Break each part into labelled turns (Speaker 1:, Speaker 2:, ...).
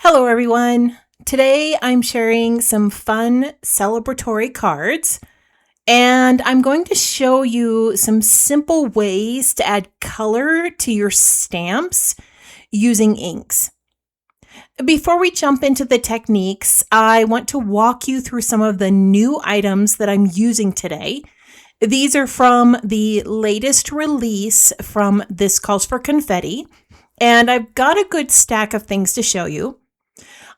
Speaker 1: Hello, everyone. Today I'm sharing some fun celebratory cards, and I'm going to show you some simple ways to add color to your stamps using inks. Before we jump into the techniques, I want to walk you through some of the new items that I'm using today. These are from the latest release from This Calls for Confetti, and I've got a good stack of things to show you.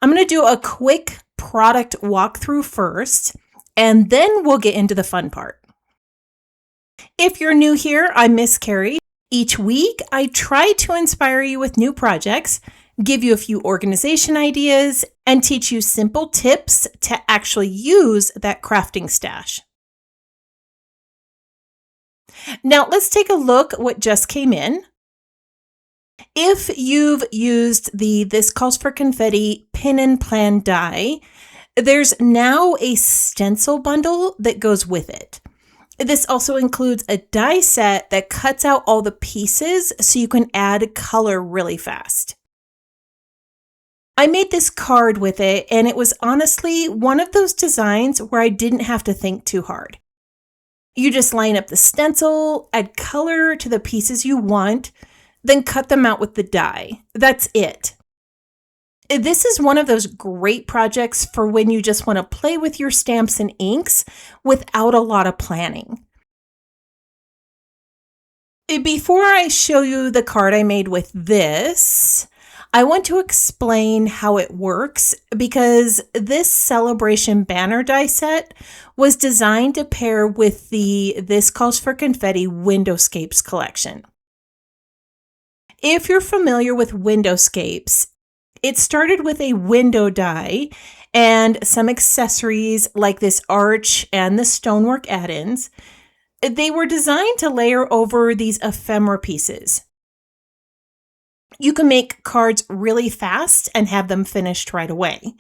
Speaker 1: I'm going to do a quick product walkthrough first, and then we'll get into the fun part. If you're new here, I'm Miss Carrie. Each week, I try to inspire you with new projects, give you a few organization ideas, and teach you simple tips to actually use that crafting stash. Now, let's take a look at what just came in. If you've used the This Calls for Confetti pin and plan die, there's now a stencil bundle that goes with it. This also includes a die set that cuts out all the pieces so you can add color really fast. I made this card with it, and it was honestly one of those designs where I didn't have to think too hard. You just line up the stencil, add color to the pieces you want, then cut them out with the die. That's it. This is one of those great projects for when you just want to play with your stamps and inks without a lot of planning. Before I show you the card I made with this, I want to explain how it works because this celebration banner die set was designed to pair with the This Calls for Confetti Windowscapes collection. If you're familiar with Windowscapes, it started with a window die and some accessories like this arch and the stonework add-ins. They were designed to layer over these ephemera pieces. You can make cards really fast and have them finished right away.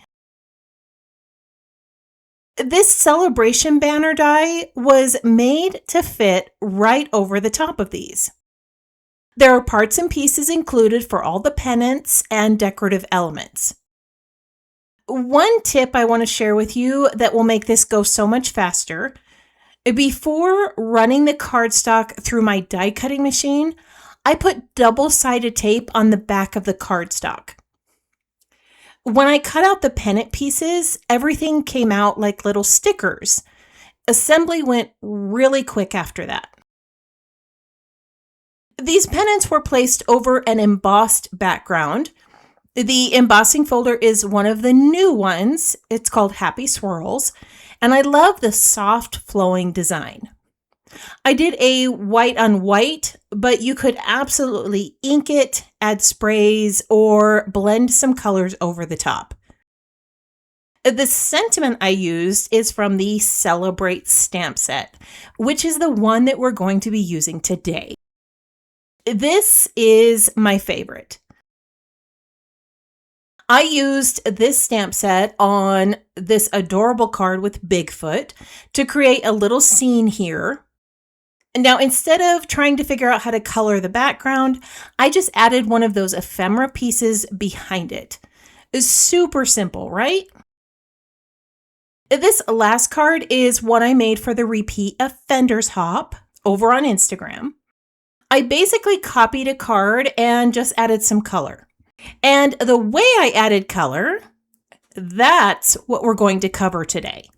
Speaker 1: This celebration banner die was made to fit right over the top of these. There are parts and pieces included for all the pennants and decorative elements. One tip I want to share with you that will make this go so much faster. Before running the cardstock through my die cutting machine, I put double-sided tape on the back of the cardstock. When I cut out the pennant pieces, everything came out like little stickers. Assembly went really quick after that. These pennants were placed over an embossed background. The embossing folder is one of the new ones. It's called Happy Swirls, and I love the soft flowing design. I did a white on white, but you could absolutely ink it, add sprays, or blend some colors over the top. The sentiment I used is from the Celebrate stamp set, which is the one that we're going to be using today. This is my favorite. I used this stamp set on this adorable card with Bigfoot to create a little scene here. Now, instead of trying to figure out how to color the background, I just added one of those ephemera pieces behind it. It's super simple, right? This last card is one I made for the Repeat Offenders Hop over on Instagram. I basically copied a card and just added some color. And the way I added color, that's what we're going to cover today.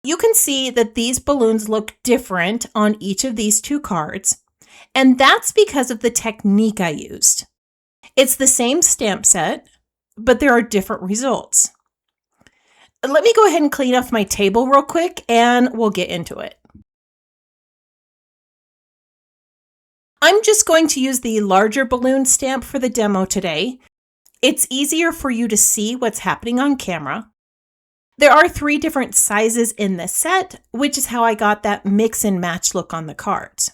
Speaker 1: You can see that these balloons look different on each of these two cards, and that's because of the technique I used. It's the same stamp set, but there are different results. Let me go ahead and clean off my table real quick, and we'll get into it. I'm just going to use the larger balloon stamp for the demo today. It's easier for you to see what's happening on camera. There are 3 different sizes in this set, which is how I got that mix and match look on the cards.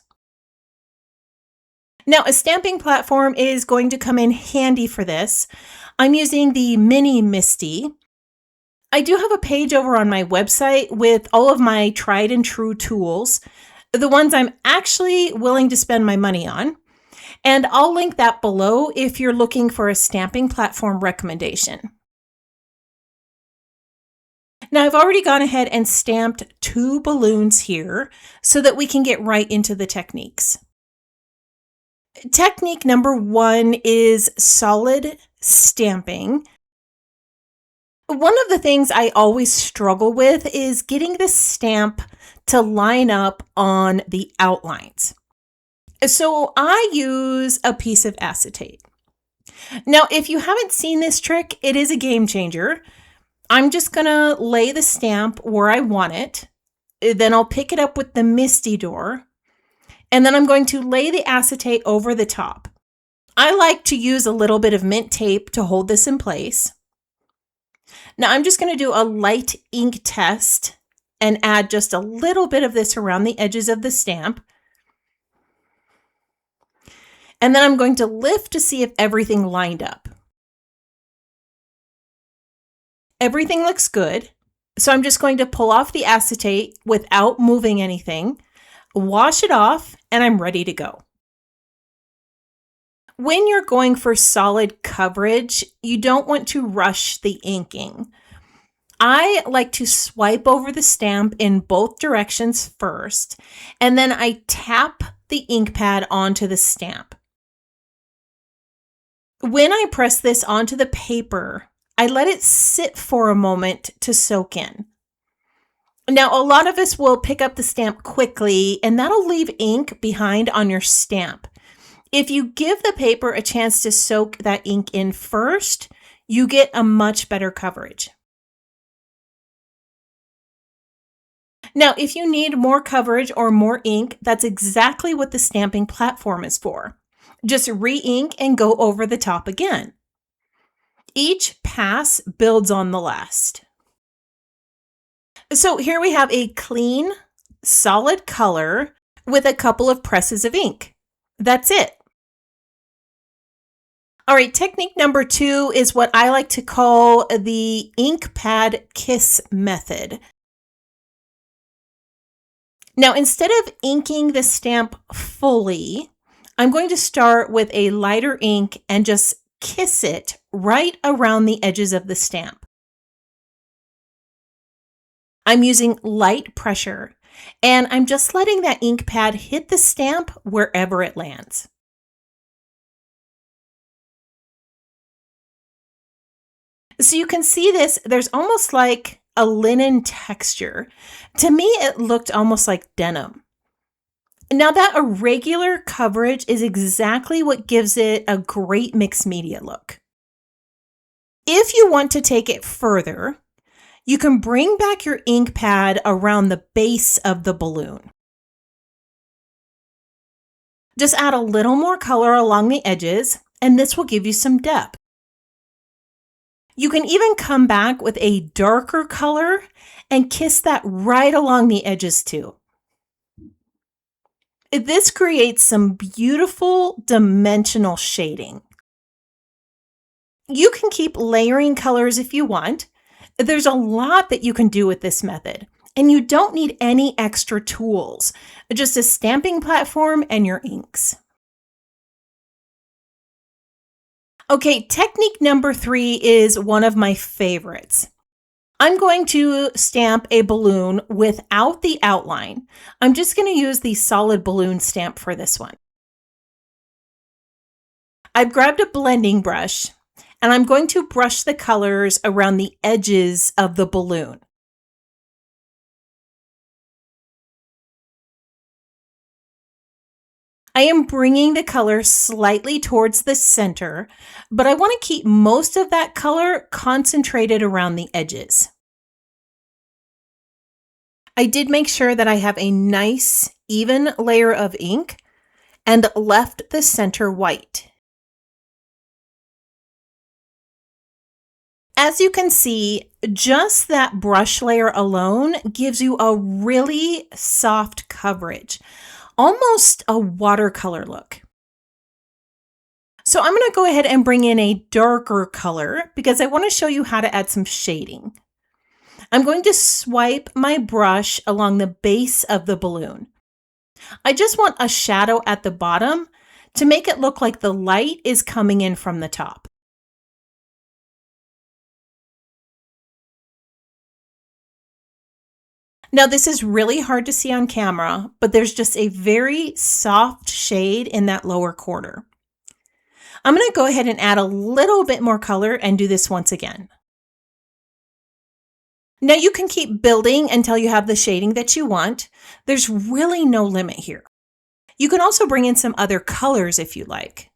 Speaker 1: Now, a stamping platform is going to come in handy for this. I'm using the Mini Misty. I do have a page over on my website with all of my tried and true tools, the ones I'm actually willing to spend my money on. And I'll link that below if you're looking for a stamping platform recommendation. Now I've already gone ahead and stamped 2 balloons here so that we can get right into the techniques. Technique number 1 is solid stamping. One of the things I always struggle with is getting the stamp to line up on the outlines. So I use a piece of acetate. Now, if you haven't seen this trick, it is a game changer. I'm just going to lay the stamp where I want it. Then I'll pick it up with the Misty Door. And then I'm going to lay the acetate over the top. I like to use a little bit of mint tape to hold this in place. Now I'm just going to do a light ink test and add just a little bit of this around the edges of the stamp. And then I'm going to lift to see if everything lined up. Everything looks good. So I'm just going to pull off the acetate without moving anything, wash it off, and I'm ready to go. When you're going for solid coverage, you don't want to rush the inking. I like to swipe over the stamp in both directions first, and then I tap the ink pad onto the stamp. When I press this onto the paper, I let it sit for a moment to soak in. Now, a lot of us will pick up the stamp quickly, and that'll leave ink behind on your stamp. If you give the paper a chance to soak that ink in first, you get a much better coverage. Now, if you need more coverage or more ink, that's exactly what the stamping platform is for. Just re-ink and go over the top again. Each pass builds on the last. So here we have a clean, solid color with a couple of presses of ink. That's it. All right, technique number 2 is what I like to call the ink pad kiss method. Now, instead of inking the stamp fully, I'm going to start with a lighter ink and just kiss it right around the edges of the stamp. I'm using light pressure, and I'm just letting that ink pad hit the stamp wherever it lands. So you can see this, there's almost like a linen texture. To me, it looked almost like denim. Now that irregular coverage is exactly what gives it a great mixed media look. If you want to take it further, you can bring back your ink pad around the base of the balloon. Just add a little more color along the edges, and this will give you some depth. You can even come back with a darker color and kiss that right along the edges too. This creates some beautiful dimensional shading. You can keep layering colors if you want. There's a lot that you can do with this method, and you don't need any extra tools, just a stamping platform and your inks. Okay, technique number 3 is one of my favorites. I'm going to stamp a balloon without the outline. I'm just going to use the solid balloon stamp for this one. I've grabbed a blending brush, and I'm going to brush the colors around the edges of the balloon. I am bringing the color slightly towards the center, but I want to keep most of that color concentrated around the edges. I did make sure that I have a nice, even layer of ink and left the center white. As you can see, just that brush layer alone gives you a really soft coverage, almost a watercolor look. So I'm going to go ahead and bring in a darker color because I want to show you how to add some shading. I'm going to swipe my brush along the base of the balloon. I just want a shadow at the bottom to make it look like the light is coming in from the top. Now, this is really hard to see on camera, but there's just a very soft shade in that lower corner. I'm going to go ahead and add a little bit more color and do this once again. Now you can keep building until you have the shading that you want. There's really no limit here. You can also bring in some other colors if you like.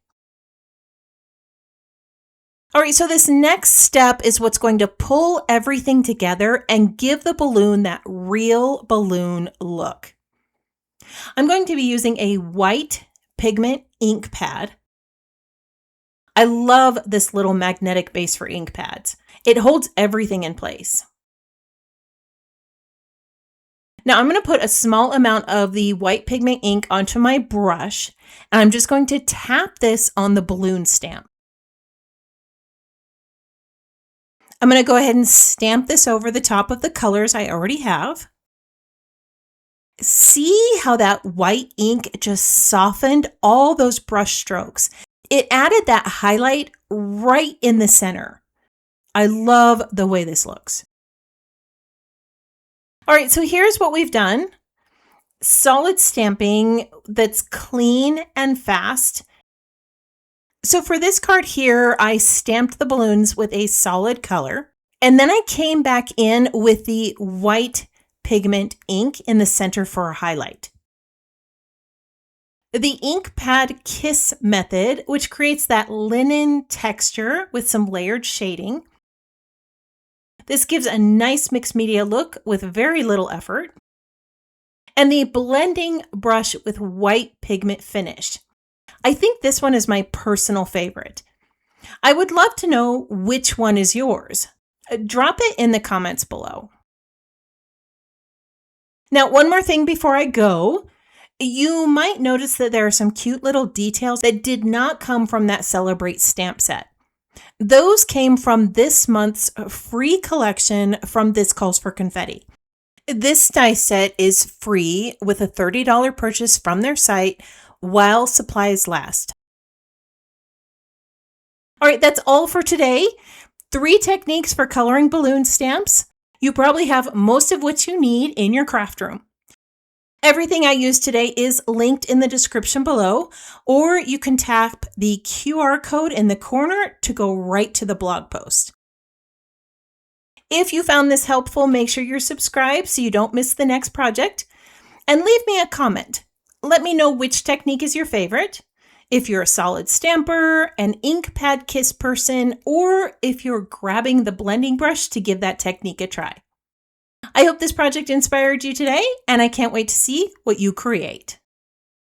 Speaker 1: All right, so this next step is what's going to pull everything together and give the balloon that real balloon look. I'm going to be using a white pigment ink pad. I love this little magnetic base for ink pads. It holds everything in place. Now I'm going to put a small amount of the white pigment ink onto my brush, and I'm just going to tap this on the balloon stamp. I'm going to go ahead and stamp this over the top of the colors I already have. See how that white ink just softened all those brush strokes. It added that highlight right in the center. I love the way this looks. All right, so here's what we've done. Solid stamping that's clean and fast. So for this card here, I stamped the balloons with a solid color, and then I came back in with the white pigment ink in the center for a highlight. The ink pad kiss method, which creates that linen texture with some layered shading. This gives a nice mixed media look with very little effort. And the blending brush with white pigment finish. I think this one is my personal favorite. I would love to know which one is yours. Drop it in the comments below. Now, one more thing before I go. You might notice that there are some cute little details that did not come from that Celebrate stamp set. Those came from this month's free collection from This Calls for Confetti. This die set is free with a $30 purchase from their site while supplies last. All right, that's all for today. 3 techniques for coloring balloon stamps. You probably have most of what you need in your craft room. Everything I used today is linked in the description below, or you can tap the QR code in the corner to go right to the blog post. If you found this helpful, make sure you're subscribed so you don't miss the next project, and leave me a comment. Let me know which technique is your favorite, if you're a solid stamper, an ink pad kiss person, or if you're grabbing the blending brush to give that technique a try. I hope this project inspired you today, and I can't wait to see what you create.